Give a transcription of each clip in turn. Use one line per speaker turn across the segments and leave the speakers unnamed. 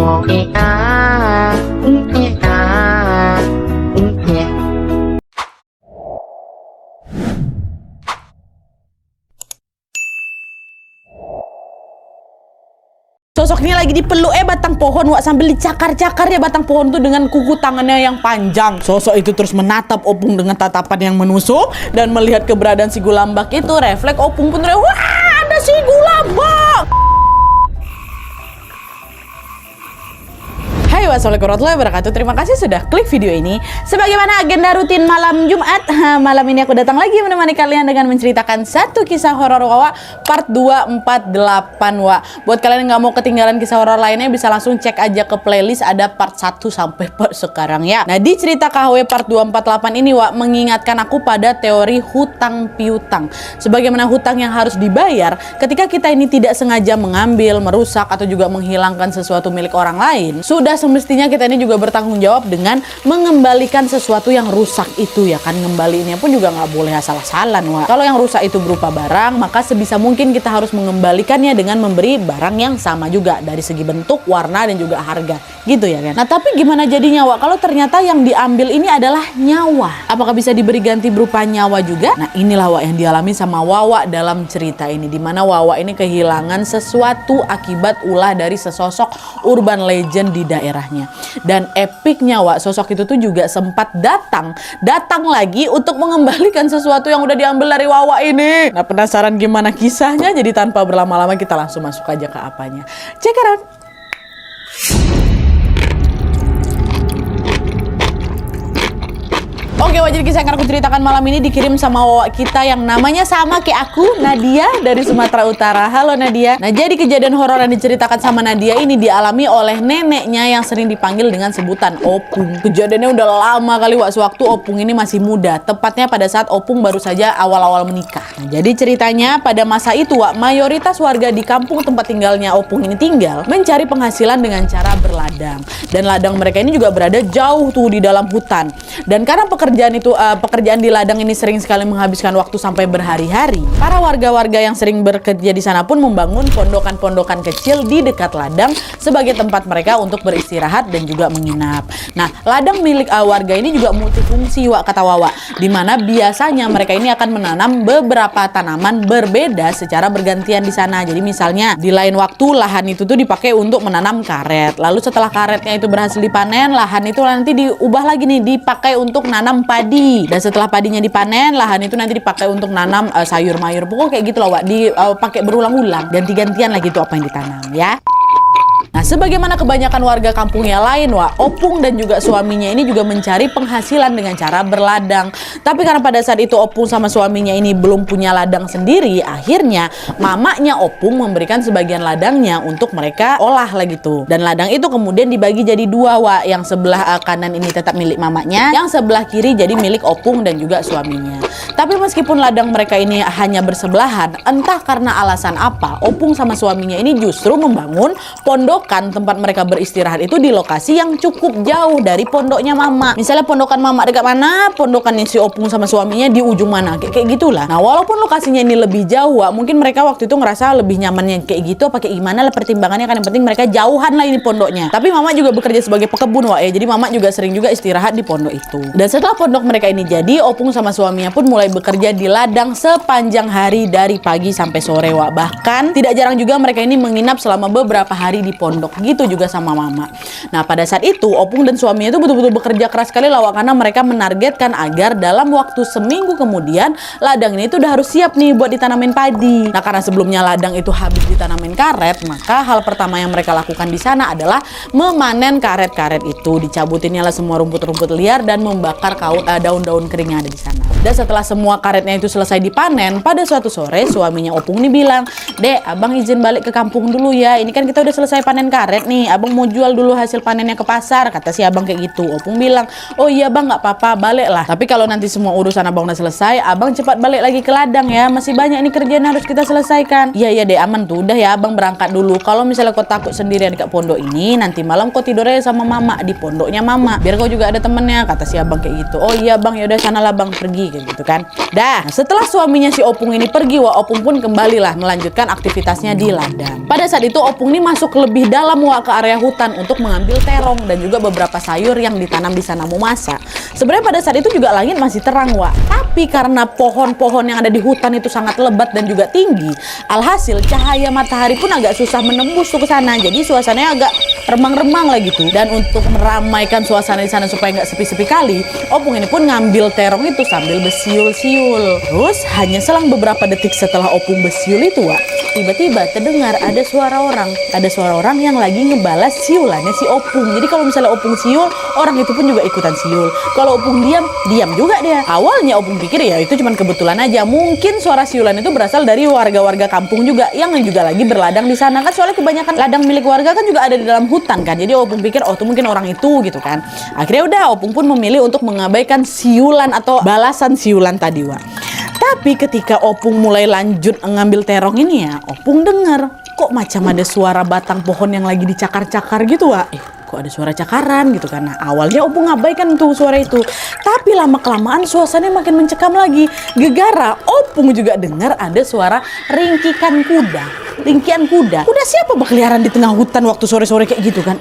Sosok ini lagi dipeluk batang pohon wak, sambil dicakar-cakar ya batang pohon tuh dengan kuku tangannya yang panjang. Sosok itu terus menatap Opung dengan tatapan yang menusuk, dan melihat keberadaan si Gulambak itu, refleks Opung pun teriak, "Wah, ada si Gulambak!" Hai, wassalamualaikum warahmatullahi wabarakatuh. Terima kasih sudah klik video ini. Sebagaimana agenda rutin malam Jumat, malam ini aku datang lagi menemani kalian dengan menceritakan satu kisah horor Wawa part 248 Wak. Buat kalian yang nggak mau ketinggalan kisah horor lainnya, bisa langsung cek aja ke playlist, ada part 1 sampai part sekarang ya. Nah, di cerita KHW part 248 ini Wak mengingatkan aku pada teori hutang piutang. Sebagaimana hutang yang harus dibayar ketika kita ini tidak sengaja mengambil, merusak atau juga menghilangkan sesuatu milik orang lain, sudah semestinya kita ini juga bertanggung jawab dengan mengembalikan sesuatu yang rusak itu ya kan. Ngembaliinnya pun juga nggak boleh asal-asalan Wak. Kalau yang rusak itu berupa barang, maka sebisa mungkin kita harus mengembalikannya dengan memberi barang yang sama juga dari segi bentuk, warna, dan juga harga gitu ya kan. Nah, tapi gimana jadinya Wak kalau ternyata yang diambil ini adalah nyawa? Apakah bisa diberi ganti berupa nyawa juga? Nah, inilah Wak yang dialami sama Wawa dalam cerita ini, dimana Wawa ini kehilangan sesuatu akibat ulah dari sesosok urban legend di daerahnya. Dan epiknya Wak, sosok itu tuh juga sempat datang lagi untuk mengembalikan sesuatu yang udah diambil dari Wawa ini. Nah, penasaran gimana kisahnya? Jadi tanpa berlama-lama kita langsung masuk aja ke apanya. Check it out. Oke Wak, jadi kisah yang aku ceritakan malam ini dikirim sama Wawa kita yang namanya sama kayak aku, Nadia dari Sumatera Utara. Halo Nadia. Nah, jadi kejadian horor yang diceritakan sama Nadia ini dialami oleh neneknya yang sering dipanggil dengan sebutan Opung. Kejadiannya udah lama kali Wak, sewaktu Opung ini masih muda, tepatnya pada saat Opung baru saja awal-awal menikah. Nah, jadi ceritanya pada masa itu Wak, mayoritas warga di kampung tempat tinggalnya Opung ini tinggal mencari penghasilan dengan cara berladang. Dan ladang mereka ini juga berada jauh tuh di dalam hutan. Dan karena pekerjaan di ladang ini sering sekali menghabiskan waktu sampai berhari-hari, para warga-warga yang sering bekerja di sana pun membangun pondokan-pondokan kecil di dekat ladang sebagai tempat mereka untuk beristirahat dan juga menginap. Nah, ladang milik warga ini juga multifungsi Wak, kata Wawa, dimana biasanya mereka ini akan menanam beberapa tanaman berbeda secara bergantian di sana. Jadi misalnya di lain waktu lahan itu tuh dipakai untuk menanam karet, lalu setelah karetnya itu berhasil dipanen, lahan itu nanti diubah lagi nih, dipakai untuk nanam padi, dan setelah padinya dipanen, lahan itu nanti dipakai untuk nanam sayur mayur. Pokoknya kayak gitu loh Wak, dipakai berulang-ulang, ganti-gantian lah gitu apa yang ditanam ya. Nah, sebagaimana kebanyakan warga kampung yang lain Wak, Opung dan juga suaminya ini juga mencari penghasilan dengan cara berladang. Tapi karena pada saat itu Opung sama suaminya ini belum punya ladang sendiri, akhirnya mamanya Opung memberikan sebagian ladangnya untuk mereka olah lah gitu. Dan ladang itu kemudian dibagi jadi dua Wak, yang sebelah kanan ini tetap milik mamanya, yang sebelah kiri jadi milik Opung dan juga suaminya. Tapi meskipun ladang mereka ini hanya bersebelahan, entah karena alasan apa, Opung sama suaminya ini justru membangun pondokan tempat mereka beristirahat itu di lokasi yang cukup jauh dari pondoknya mama. Misalnya pondokan mama dekat mana, pondokan si Opung sama suaminya di ujung mana, kayak gitulah. Nah, walaupun lokasinya ini lebih jauh Wak, mungkin mereka waktu itu ngerasa lebih nyamannya kayak gitu apa kayak gimana lah, pertimbangannya kan yang penting mereka jauhan lah ini pondoknya. Tapi mama juga bekerja sebagai pekebun Wak ya, jadi mama juga sering juga istirahat di pondok itu. Dan setelah pondok mereka ini jadi, Opung sama suaminya pun mulai bekerja di ladang sepanjang hari dari pagi sampai sore Wak. Bahkan tidak jarang juga mereka ini menginap selama beberapa hari di pondok. Gitu juga sama mama. Nah, pada saat itu Opung dan suaminya itu betul-betul bekerja keras sekali lah Wak, karena mereka menargetkan agar dalam waktu seminggu kemudian ladang ini itu udah harus siap nih buat ditanamin padi. Nah, karena sebelumnya ladang itu habis ditanamin karet, maka hal pertama yang mereka lakukan di sana adalah memanen karet-karet itu, dicabutinnya lah semua rumput-rumput liar dan membakar daun-daun kering yang ada di sana. Dan setelah semua karetnya itu selesai dipanen, pada suatu sore suaminya Opung nih bilang, "Dek, abang izin balik ke kampung dulu ya. Ini kan kita udah selesai panen karet nih. Abang mau jual dulu hasil panennya ke pasar," kata si abang kayak gitu. Opung bilang, "Oh iya bang, nggak apa-apa, balik lah. Tapi kalau nanti semua urusan abang udah selesai, abang cepat balik lagi ke ladang ya. Masih banyak ini kerjaan harus kita selesaikan." "Iya iya dek, aman tuh. Udah ya abang berangkat dulu. Kalau misalnya kau takut sendirian dekat pondok ini, nanti malam kau tidurnya sama mama di pondoknya mama. Biar kau juga ada temennya," kata si abang kayak gitu. "Oh iya bang, ya udah sanalah bang pergi," kayak gitu kan. Dah, setelah suaminya si Opung ini pergi, Wak, Opung pun kembalilah melanjutkan aktivitasnya di ladang. Pada saat itu Opung ini masuk lebih dalam, Wak, ke area hutan untuk mengambil terong dan juga beberapa sayur yang ditanam di sana mau masak. Sebenarnya pada saat itu juga langit masih terang, Wak. Tapi karena pohon-pohon yang ada di hutan itu sangat lebat dan juga tinggi, alhasil cahaya matahari pun agak susah menembus tuh ke sana. Jadi suasananya agak remang-remang lah gitu. Dan untuk meramaikan suasana di sana supaya nggak sepi-sepi kali, Opung ini pun ngambil terong itu sambil bersiul-siul. Terus hanya selang beberapa detik setelah Opung bersiul itu, Wak, tiba-tiba terdengar ada suara orang. Ada suara orang yang lagi ngebalas siulannya si Opung. Jadi kalau misalnya Opung siul, orang itu pun juga ikutan siul. Kalau Opung diam, diam juga dia. Awalnya Opung pikir ya itu cuma kebetulan aja. Mungkin suara siulan itu berasal dari warga-warga kampung juga yang juga lagi berladang di sana kan. Soalnya kebanyakan ladang milik warga kan juga ada di dalam hutan kan. Jadi Opung pikir oh itu mungkin orang itu gitu kan. Akhirnya udah Opung pun memilih untuk mengabaikan siulan atau balasan siulan tadi, Wak. Tapi ketika Opung mulai lanjut ngambil terong ini ya, Opung dengar kok macam ada suara batang pohon yang lagi dicakar-cakar gitu, Wak. Kok ada suara cakaran gitu kan. Nah, awalnya Opung ngabaikan tuh suara itu. Tapi lama-kelamaan suasananya makin mencekam lagi. Gegara Opung juga dengar ada suara ringkikan kuda. Ringkian kuda. Kuda siapa berkeliaran di tengah hutan waktu sore-sore kayak gitu kan.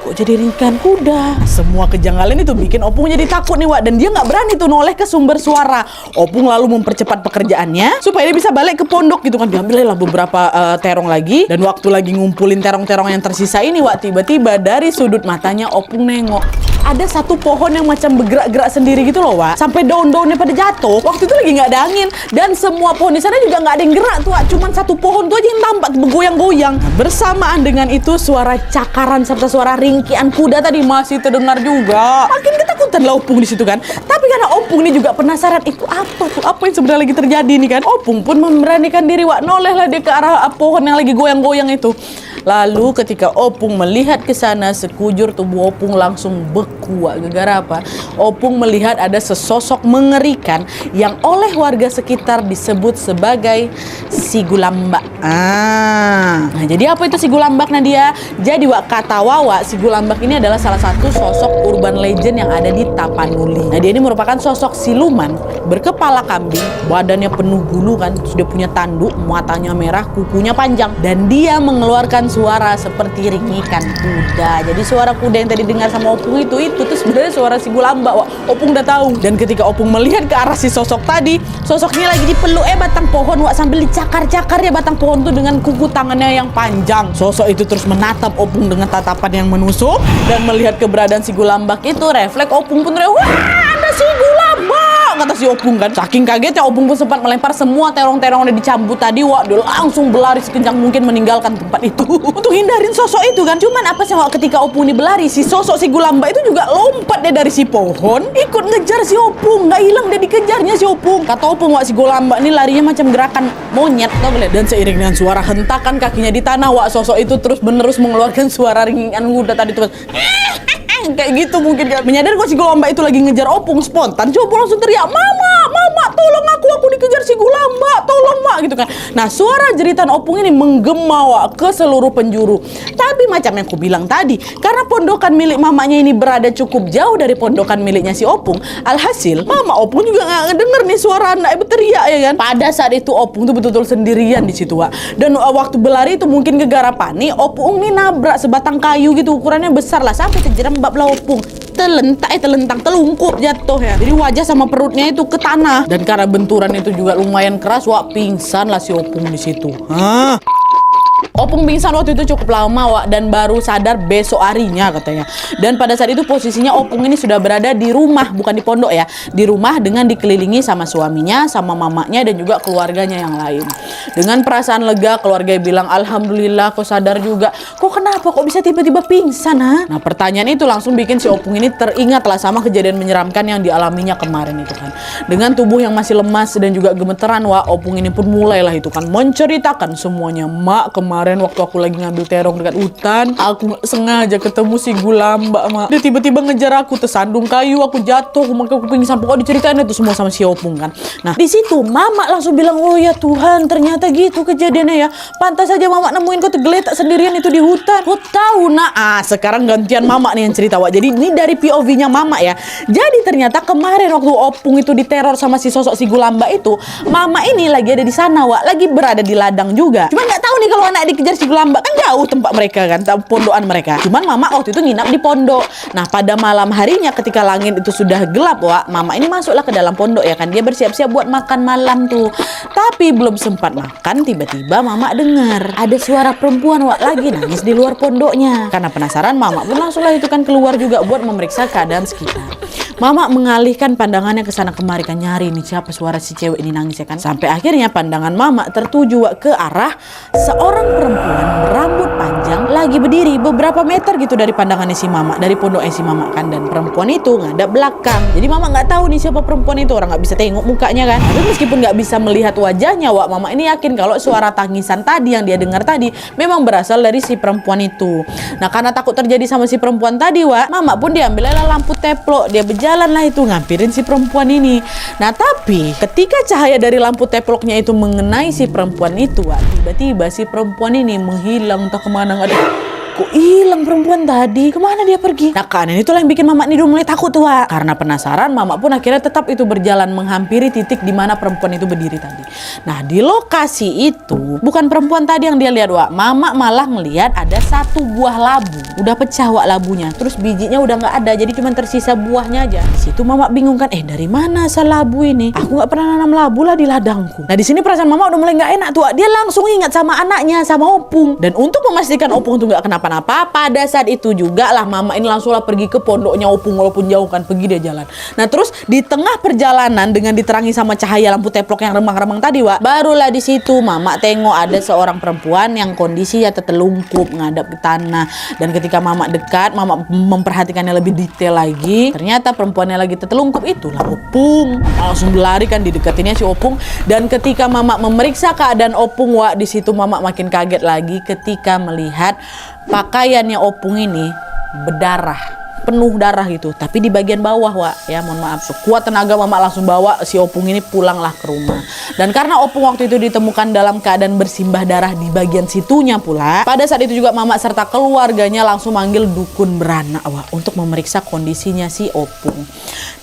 Kok jadi ringkian kuda? Semua kejanggalan itu bikin Opung jadi takut nih, Wak. Dan dia nggak berani tuh noleh ke sumber suara. Opung lalu mempercepat pekerjaannya supaya dia bisa balik ke pondok gitu kan. Diambillah beberapa terong lagi. Dan waktu lagi ngumpulin terong-terong yang tersisa ini, Wak, tiba-tiba dari sudut matanya Opung nengok. Ada satu pohon yang macam bergerak-gerak sendiri gitu loh, Wak. Sampai daun-daunnya pada jatuh. Waktu itu lagi nggak ada angin. Dan semua pohon di sana juga nggak ada yang gerak tuh, Wak. Cuman satu pohon tuh aja yang tampak bergoyang-goyang. Nah, bersamaan dengan itu suara cakaran serta suara ringkian kuda tadi masih terdengar juga. Makin ketakutan lah Opung di situ kan. Tapi karena Opung ini juga penasaran itu apa tuh, apa yang sebenarnya lagi terjadi nih kan. Opung pun memberanikan diri, Wak. Noleh lah dia ke arah pohon yang lagi goyang-goyang itu. Lalu ketika Opung melihat ke sana, sekujur tubuh Opung langsung beku, Wak. Gara-gara apa? Opung melihat ada sesosok mengerikan yang oleh warga sekitar disebut sebagai si Gulambak. Nah, jadi apa itu si Gulambak, Nadia? Jadi, Wak, kata Wawa, si Gulambak ini adalah salah satu sosok urban legend yang ada di Tapanuli. Nah, dia ini merupakan sosok siluman berkepala kambing, badannya penuh bulu kan, sudah punya tanduk, matanya merah, kukunya panjang, dan dia mengeluarkan suara seperti ringikan kuda. Jadi suara kuda yang tadi dengar sama Opung itu tuh sebenarnya suara si Gulambak, Wak. Opung udah tahu. Dan ketika Opung melihat ke arah si sosok tadi, sosoknya lagi dipeluk batang pohon, Wak, sambil dicakar-cakar ya batang pohon tuh dengan kuku tangannya yang panjang. Sosok itu terus menatap Opung dengan tatapan yang menusuk, dan melihat keberadaan si Gulambak itu, refleks Opung pun teriak, "Wah, ada si Gulambak!" kata si Opung kan. Saking kagetnya Opung pun sempat melempar semua terong-terong yang dicambut tadi, Wak. Dia langsung berlari sekencang mungkin meninggalkan tempat itu untuk hindarin sosok itu kan. Cuman apa sih, Wak, ketika Opung ini berlari, si sosok si Gulambak itu juga lompat dia dari si pohon, ikut ngejar si Opung. Nggak hilang dia dikejarnya si Opung. Kata Opung, Wak, si Gulambak ini larinya macam gerakan monyet, tau gak? Dan seiring dengan suara hentakan kakinya di tanah, Wak, sosok itu terus menerus mengeluarkan suara ringan kuda tadi tuh. Kayak gitu mungkin kan. Menyadar kok si Gulambak itu lagi ngejar Opung, spontan si Opung langsung teriak, Mama, tolong aku dikejar si Gulambak, tolong, Mak," gitu kan. Nah, suara jeritan Opung ini menggema, Wak, ke seluruh penjuru. Tapi macam yang aku bilang tadi, karena pondokan milik mamanya ini berada cukup jauh dari pondokan miliknya si Opung, alhasil Mama Opung juga nggak ngedenger nih suara anak berteriak ya kan. Pada saat itu Opung tuh betul-betul sendirian di situ, Wak. Dan waktu berlari itu mungkin gegara panik, Opung nih nabrak sebatang kayu gitu, ukurannya besar lah, sampai terjerembab lah Opung. Telentang, telungkup jatuh ya. Jadi wajah sama perutnya itu ke tanah. Dan karena benturan itu juga lumayan keras, Wak, pingsan lah si Opung di situ. Opung pingsan waktu itu cukup lama, Wak, dan baru sadar besok harinya katanya. Dan pada saat itu posisinya Opung ini sudah berada di rumah, bukan di pondok ya. Di rumah dengan dikelilingi sama suaminya, sama mamanya, dan juga keluarganya yang lain. Dengan perasaan lega, keluarga bilang, "Alhamdulillah kau sadar juga. Kok kenapa? Kok bisa tiba-tiba pingsan, ha?" Nah, pertanyaan itu langsung bikin si Opung ini teringat lah sama kejadian menyeramkan yang dialaminya kemarin itu kan. Dengan tubuh yang masih lemas dan juga gemeteran, Wak, Opung ini pun mulailah itu kan menceritakan semuanya. "Mak, kemarin kemarin waktu aku lagi ngambil terong dekat hutan, aku nggak sengaja ketemu si Gulamba, Mak. Dia tiba-tiba ngejar aku, tersandung kayu, aku jatuh, aku pingsan. Pokoknya diceritain itu semua sama si Opung kan. Nah, di situ Mama langsung bilang, oh ya Tuhan, ternyata gitu kejadiannya ya. Pantas saja Mama nemuin kau tergeletak sendirian itu di hutan. Kau tahu nak? Sekarang gantian Mama nih yang cerita, Wak. Jadi ini dari POV-nya Mama ya. Jadi ternyata kemarin waktu Opung itu diteror sama si sosok si Gulamba itu, Mama ini lagi ada di sana, Wak. Lagi berada di ladang juga. Cuman nggak tahu nih kalau anak dikejar si Gulamba, kan jauh tempat mereka kan, pondokan mereka. Cuman Mama waktu itu nginap di pondok. Nah, pada malam harinya ketika langit itu sudah gelap, Wak, Mama ini masuklah ke dalam pondok ya kan. Dia bersiap-siap buat makan malam tuh. Tapi belum sempat makan, tiba-tiba Mama dengar ada suara perempuan, Wak, lagi nangis di luar pondoknya. Karena penasaran, Mama pun langsunglah itu kan keluar juga buat memeriksa keadaan sekitar. Mama mengalihkan pandangannya ke sana kemari kan, nyari nih siapa suara si cewek ini nangis ya kan. Sampai akhirnya pandangan Mama tertuju, Wak, ke arah seorang perempuan berambut panjang lagi berdiri beberapa meter gitu dari pandangannya si Mama, dari pondoknya si Mama kan. Dan perempuan itu ngadap belakang. Jadi Mama nggak tahu nih siapa perempuan itu, orang nggak bisa tengok mukanya kan. Tapi meskipun nggak bisa melihat wajahnya, Wak, Mama ini yakin kalau suara tangisan tadi yang dia dengar tadi memang berasal dari si perempuan itu. Nah, karena takut terjadi sama si perempuan tadi, Wak, Mama pun diambillah lampu teplok, dia berjalan lah itu ngampirin si perempuan ini. Nah, tapi ketika cahaya dari lampu teploknya itu mengenai si perempuan itu, Wak, tiba-tiba si perempuan ini menghilang entah kemana. Nggak ada. Kok hilang perempuan tadi? Kemana dia pergi? Nah, keadaan itulah yang bikin Mama ini mulai takut tuh, Wak. Karena penasaran, Mama pun akhirnya tetap itu berjalan menghampiri titik di mana perempuan itu berdiri tadi. Nah, di lokasi itu bukan perempuan tadi yang dia lihat, Wak. Mama malah melihat ada satu buah labu. Udah pecah, Wak, labunya. Terus bijinya udah nggak ada, jadi cuma tersisa buahnya aja. Di situ Mama bingung kan, dari mana asal labu ini? Aku nggak pernah nanam labu lah di ladangku. Nah, di sini perasaan Mama udah mulai nggak enak tuh, Wak. Dia langsung ingat sama anaknya, sama Opung. Dan untuk memastikan Opung tuh nggak kenapa-napa, pada saat itu juga lah Mama ini langsunglah pergi ke pondoknya Opung, walaupun jauh kan, pergi dia jalan. Nah, terus di tengah perjalanan dengan diterangi sama cahaya lampu teplok yang remang-remang tadi, Wak, barulah di situ Mama tengok ada seorang perempuan yang kondisinya tertelungkup ngadap ke tanah. Dan ketika Mama dekat, Mama memperhatikannya lebih detail lagi, ternyata perempuannya lagi tertelungkup itulah Opung. Langsung berlari kan, didekatinnya si Opung. Dan ketika Mama memeriksa keadaan Opung, Wak, di situ Mama makin kaget lagi ketika melihat pakaiannya Opung ini berdarah, penuh darah gitu, tapi di bagian bawah, Wak, ya mohon maaf. Sekuat tenaga Mama langsung bawa si Opung ini pulanglah ke rumah. Dan karena Opung waktu itu ditemukan dalam keadaan bersimbah darah di bagian situnya pula, pada saat itu juga Mama serta keluarganya langsung manggil dukun beranak, Wak, untuk memeriksa kondisinya si Opung.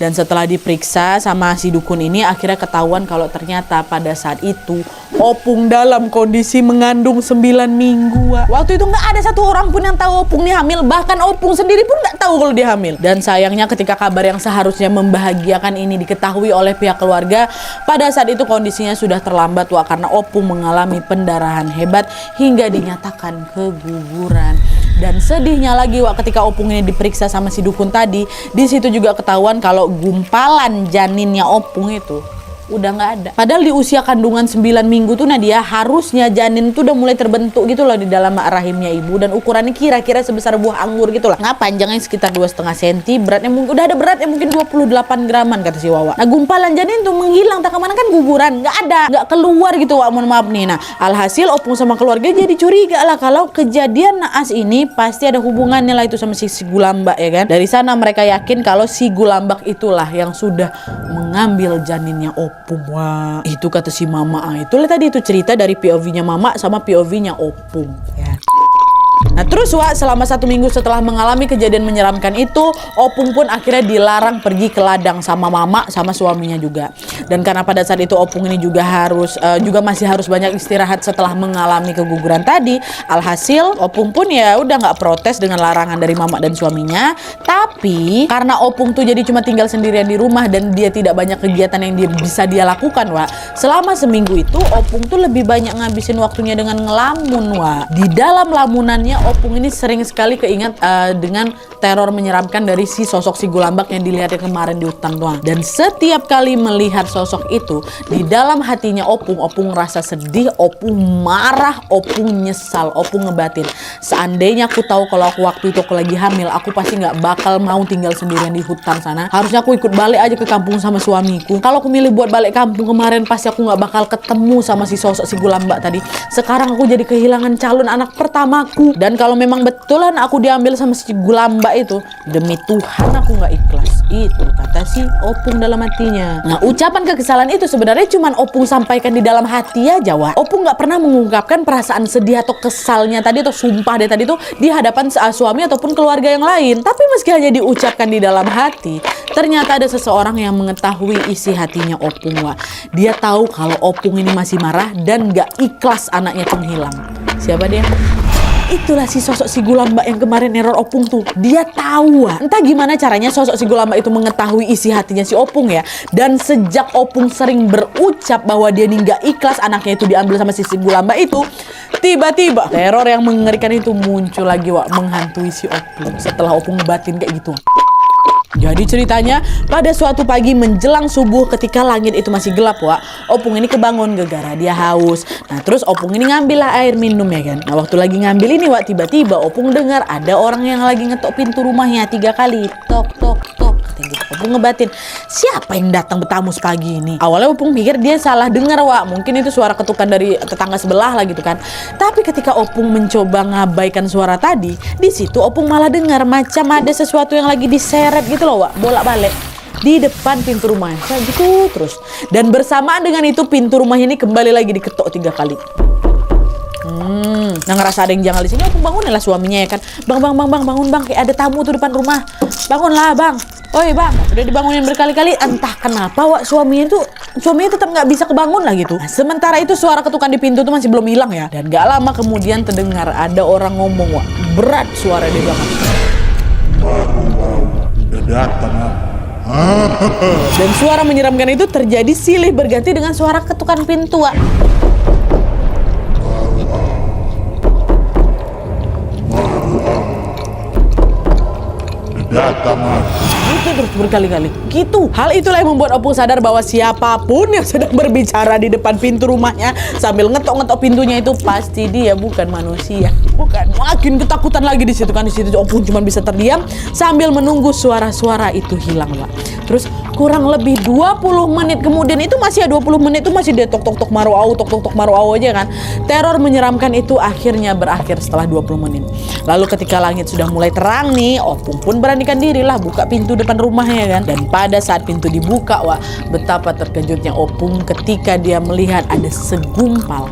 Dan setelah diperiksa sama si dukun ini, akhirnya ketahuan kalau ternyata pada saat itu Opung dalam kondisi mengandung 9 minggu, Wak. Waktu itu nggak ada satu orang pun yang tahu Opung ini hamil, bahkan Opung sendiri pun nggak tahu kalau dia hamil. Dan sayangnya ketika kabar yang seharusnya membahagiakan ini diketahui oleh pihak keluarga, pada saat itu kondisinya sudah terlambat, Wak, karena Opung mengalami pendarahan hebat hingga dinyatakan keguguran. Dan sedihnya lagi, Wak, ketika Opung ini diperiksa sama si dukun tadi, di situ juga ketahuan kalau gumpalan janinnya Opung itu udah nggak ada. Padahal di usia kandungan 9 minggu tuh Nadia harusnya janin tuh udah mulai terbentuk gitu loh di dalam rahimnya ibu, dan ukurannya kira-kira sebesar buah anggur gitu lah. Nah, panjangnya sekitar 2,5 cm, beratnya mungkin udah ada beratnya mungkin 28 graman kata si Wawa. Nah, gumpalan janin tuh menghilang, tak kemana kan, guguran, nggak ada, nggak keluar gitu, Wak, mohon maaf nih. Nah, alhasil Opung sama keluarga jadi curiga lah kalau kejadian naas ini pasti ada hubungannya lah itu sama si Gulambak ya kan. Dari sana mereka yakin kalau si Gulambak itulah yang sudah mengambil janinnya Opung. Wah, itu kata si Mama. Itulah tadi itu cerita dari POV-nya Mama sama POV-nya Opung ya. Nah, terus, Wak, selama 1 minggu setelah mengalami kejadian menyeramkan itu, Opung pun akhirnya dilarang pergi ke ladang sama Mama sama suaminya juga. Dan karena pada saat itu Opung ini juga masih harus banyak istirahat setelah mengalami keguguran tadi, alhasil Opung pun ya udah nggak protes dengan larangan dari Mama dan suaminya. Tapi karena Opung tuh jadi cuma tinggal sendirian di rumah dan dia tidak banyak kegiatan yang bisa dia lakukan, Wak, selama seminggu itu Opung tuh lebih banyak ngabisin waktunya dengan ngelamun, Wak. Di dalam lamunannya Opung ini sering sekali keingat dengan teror menyeramkan dari si sosok si Gulambak yang dilihat kemarin di hutan doang. Dan setiap kali melihat sosok itu, di dalam hatinya Opung ngerasa sedih, Opung marah, Opung nyesal, Opung ngebatin. Seandainya aku tahu kalau aku waktu itu aku lagi hamil, aku pasti nggak bakal mau tinggal sendirian di hutan sana. Harusnya aku ikut balik aja ke kampung sama suamiku. Kalau aku milih buat balik kampung kemarin, pasti aku nggak bakal ketemu sama si sosok si Gulambak tadi. Sekarang aku jadi kehilangan calon anak pertamaku. Dan kalau memang betulan aku diambil sama si Gulambak itu, demi Tuhan aku nggak ikhlas. Itu kata si Opung dalam hatinya. Nah, ucapan kekesalan itu sebenarnya cuman Opung sampaikan di dalam hati aja, Wak. Opung nggak pernah mengungkapkan perasaan sedih atau kesalnya tadi atau sumpah dia tadi tuh di hadapan suami ataupun keluarga yang lain. Tapi meski hanya diucapkan di dalam hati, ternyata ada seseorang yang mengetahui isi hatinya Opung, Wak. Dia tahu kalau Opung ini masih marah dan nggak ikhlas anaknya menghilang. Siapa dia? Itulah si sosok si Gulambak yang kemarin neror Opung tuh. Dia tahu, entah gimana caranya sosok si Gulambak itu mengetahui isi hatinya si Opung ya. Dan sejak Opung sering berucap bahwa dia nih nggak ikhlas anaknya itu diambil sama si Gulambak itu, tiba-tiba teror yang mengerikan itu muncul lagi, Wak, menghantui si Opung setelah Opung ngebatin kayak gitu. Jadi ceritanya pada suatu pagi menjelang subuh ketika langit itu masih gelap, Wak, Opung ini kebangun gara-gara dia haus. Nah terus Opung ini ngambil lah air minum ya kan. Nah waktu lagi ngambil ini, Wak, tiba-tiba Opung dengar ada orang yang lagi ngetok pintu rumahnya 3 kali. Tok tok tok. Gitu. Opung ngebatin, siapa yang datang bertamu sepagi ini? Awalnya Opung pikir dia salah dengar, Wak. Mungkin itu suara ketukan dari tetangga sebelah lah gitu kan. Tapi ketika Opung mencoba ngabaikan suara tadi, di situ Opung malah dengar macam ada sesuatu yang lagi diseret gitu loh, Wak, bolak-balik di depan pintu rumahnya kayak gitu terus. Dan bersamaan dengan itu pintu rumah ini kembali lagi diketok 3 kali. Nah ngerasa ada yang janggal di sini, Opung bangunin lah suaminya ya kan. Bang, bangun bang, kayak ada tamu tuh depan rumah. Bangunlah bang. Oi bang, udah dibangunin berkali-kali. Entah kenapa, Wak, suaminya tetap nggak bisa kebangun lah gitu. Nah, sementara itu suara ketukan di pintu tuh masih belum hilang ya. Dan gak lama kemudian terdengar ada orang ngomong, Wak, berat suara di belakang.
Udah datang.
Dan suara menyeramkan itu terjadi silih berganti dengan suara ketukan pintu, Wak.
Datang.
Itu terus berkali-kali gitu. Hal itulah yang membuat Opung sadar bahwa siapapun yang sedang berbicara di depan pintu rumahnya sambil ngetok-ngetok pintunya itu pasti dia bukan manusia. Bukan. Makin ketakutan lagi di situ kan. Di situ Opung cuma bisa terdiam sambil menunggu suara-suara itu hilang, Pak. Terus kurang lebih 20 menit kemudian itu masih 20 menit itu masih dia tok-tok-tok maru au aja kan. Teror menyeramkan itu akhirnya berakhir setelah 20 menit. Lalu ketika langit sudah mulai terang nih, Opung pun beranikan diri lah buka pintu depan rumahnya kan. Dan pada saat pintu dibuka, Wak, betapa terkejutnya Opung ketika dia melihat ada segumpal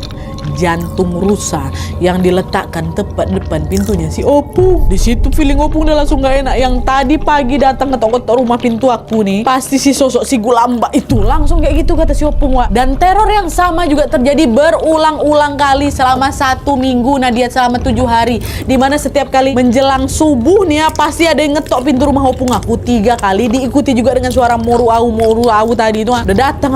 jantung rusa yang diletakkan tepat depan pintunya si Opung. Di situ feeling Opung udah langsung gak enak. Yang tadi pagi datang ngetok-ngetok rumah pintu aku nih, pasti si sosok si Gulambak itu langsung kayak gitu kata si Opung, Wak. Dan teror yang sama juga terjadi berulang-ulang kali selama 1 minggu Nadia, selama 7 hari. Dimana setiap kali menjelang subuh nih ya, pasti ada yang ngetok pintu rumah Opung aku 3 kali, diikuti juga dengan suara moru au tadi itu. Udah datang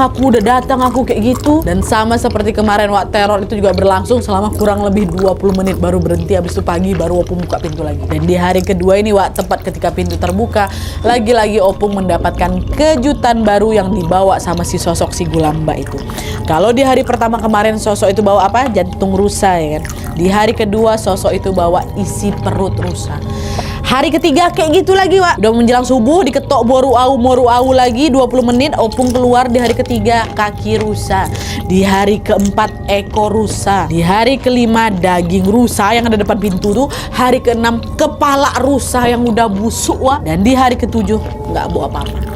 aku kayak gitu. Dan sama seperti kemarin, Wak, teror itu juga berlangsung selama kurang lebih 20 menit baru berhenti. Habis itu pagi baru Opung buka pintu lagi. Dan di hari kedua ini, Wak, tepat ketika pintu terbuka, lagi-lagi Opung mendapatkan kejutan baru yang dibawa sama si sosok si Gulambak itu. Kalau di hari pertama kemarin sosok itu bawa apa? Jantung rusa ya kan. Di hari kedua sosok itu bawa isi perut rusa. Hari ketiga kayak gitu lagi, Wak. Udah menjelang subuh diketok moru au lagi 20 menit. Opung keluar di hari ketiga kaki rusa. Di hari keempat ekor rusa. Di hari kelima daging rusa yang ada depan pintu tuh. Hari keenam kepala rusa yang udah busuk, Wak. Dan di hari ketujuh nggak bawa apa-apa.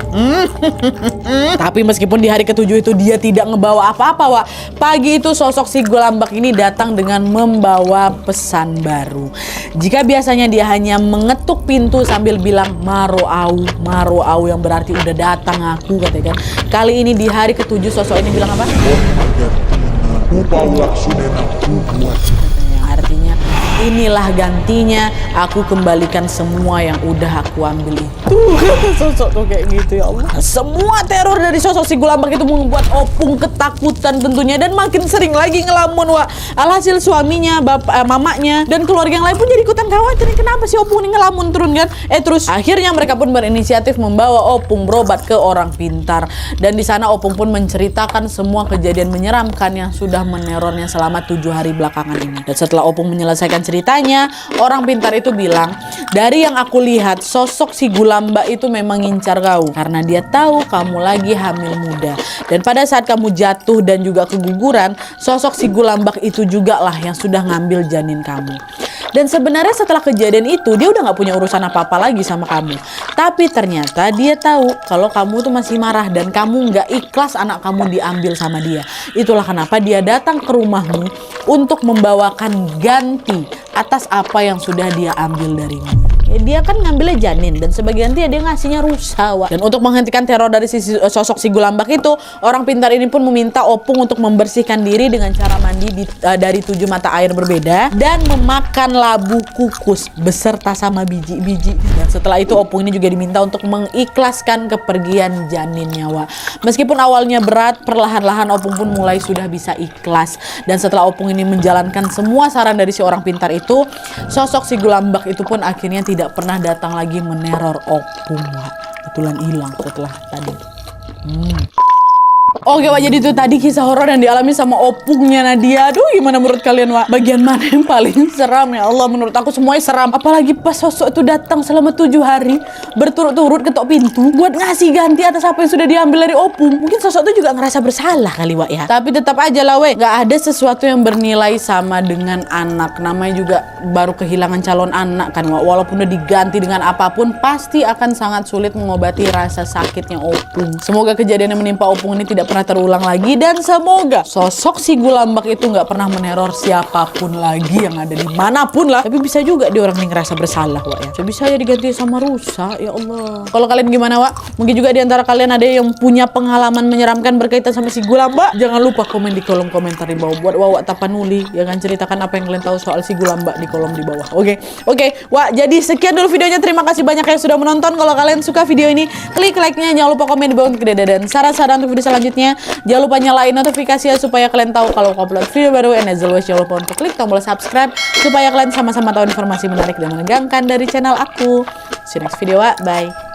Tapi meskipun di hari ketujuh itu dia tidak ngebawa apa-apa, Wak, pagi itu sosok si Gulambak ini datang dengan membawa pesan baru. Jika biasanya dia hanya mengetuk pintu sambil bilang maro au yang berarti udah datang aku katanya kan. Kali ini di hari ketujuh sosok ini bilang apa?
Artinya
inilah gantinya, aku kembalikan semua yang udah aku ambil itu. Sosok tuh kayak gitu, ya Allah. Semua teror dari sosok si Gulambak itu membuat Opung ketakutan tentunya, dan makin sering lagi ngelamun, Wak. Alhasil suaminya, mamanya, dan keluarga yang lain pun jadi ikutan khawatir, kenapa si Opung ini ngelamun turun kan? Terus akhirnya mereka pun berinisiatif membawa Opung berobat ke orang pintar, dan di sana Opung pun menceritakan semua kejadian menyeramkan yang sudah menerornya selama 7 hari belakangan ini. Dan setelah Opung menyelesaikan ceritanya, orang pintar itu bilang, dari yang aku lihat sosok si Gulambak itu memang ngincar kau karena dia tahu kamu lagi hamil muda, dan pada saat kamu jatuh dan juga keguguran, sosok si Gulambak itu juga lah yang sudah ngambil janin kamu. Dan sebenarnya setelah kejadian itu dia udah gak punya urusan apa-apa lagi sama kamu, tapi ternyata dia tahu kalau kamu tuh masih marah dan kamu gak ikhlas anak kamu diambil sama dia. Itulah kenapa dia datang ke rumahmu untuk membawakan ganti atas apa yang sudah dia ambil darimu. Dia kan ngambilnya janin, dan sebagian dia ngasihnya rusa, Wak. Dan untuk menghentikan teror dari sosok si Gulambak itu, orang pintar ini pun meminta Opung untuk membersihkan diri dengan cara mandi dari 7 mata air berbeda dan memakan labu kukus beserta sama biji-biji. Dan setelah itu Opung ini juga diminta untuk mengikhlaskan kepergian janinnya, Wak. Meskipun awalnya berat, perlahan-lahan Opung pun mulai sudah bisa ikhlas. Dan setelah Opung ini menjalankan semua saran dari si orang pintar itu, sosok si Gulambak itu pun akhirnya tidak pernah datang lagi meneror Opung, Wak. Kebetulan hilang setelah tadi. Oke, Wak, jadi itu tadi kisah horor yang dialami sama Opungnya Nadia. Aduh, gimana menurut kalian, Wak? Bagian mana yang paling seram? Ya Allah, menurut aku semuanya seram. Apalagi pas sosok itu datang selama 7 hari berturut-turut ketok pintu buat ngasih ganti atas apa yang sudah diambil dari Opung. Mungkin sosok itu juga ngerasa bersalah kali, Wak, ya. Tapi tetap aja lah, we, gak ada sesuatu yang bernilai sama dengan anak. Namanya juga baru kehilangan calon anak kan, Wak. Walaupun udah diganti dengan apapun, pasti akan sangat sulit mengobati rasa sakitnya Opung. Semoga kejadian yang menimpa Opung ini tidak pernah terulang lagi, dan semoga sosok si Gulambak itu nggak pernah meneror siapapun lagi yang ada dimanapun lah. Tapi bisa juga dia orang yang ngerasa bersalah, Wak, ya. Bisa ya diganti sama rusa, ya Allah. Kalau kalian gimana, Wak? Mungkin juga diantara kalian ada yang punya pengalaman menyeramkan berkaitan sama si Gulambak. Jangan lupa komen di kolom komentar di bawah. Buat Wak Tapanuli, jangan ceritakan apa yang kalian tahu soal si Gulambak di kolom di bawah. Oke, Wak. Jadi sekian dulu videonya. Terima kasih banyak yang sudah menonton. Kalau kalian suka video ini, klik like-nya. Jangan lupa komen di bawah untuk dan saran-saran untuk video selanjutnya. Jangan lupa nyalain notifikasi ya, supaya kalian tahu kalau aku upload video baru. And as always, jangan lupa untuk klik tombol subscribe supaya kalian sama-sama tahu informasi menarik dan menegangkan dari channel aku. See you next video, Wak. Bye.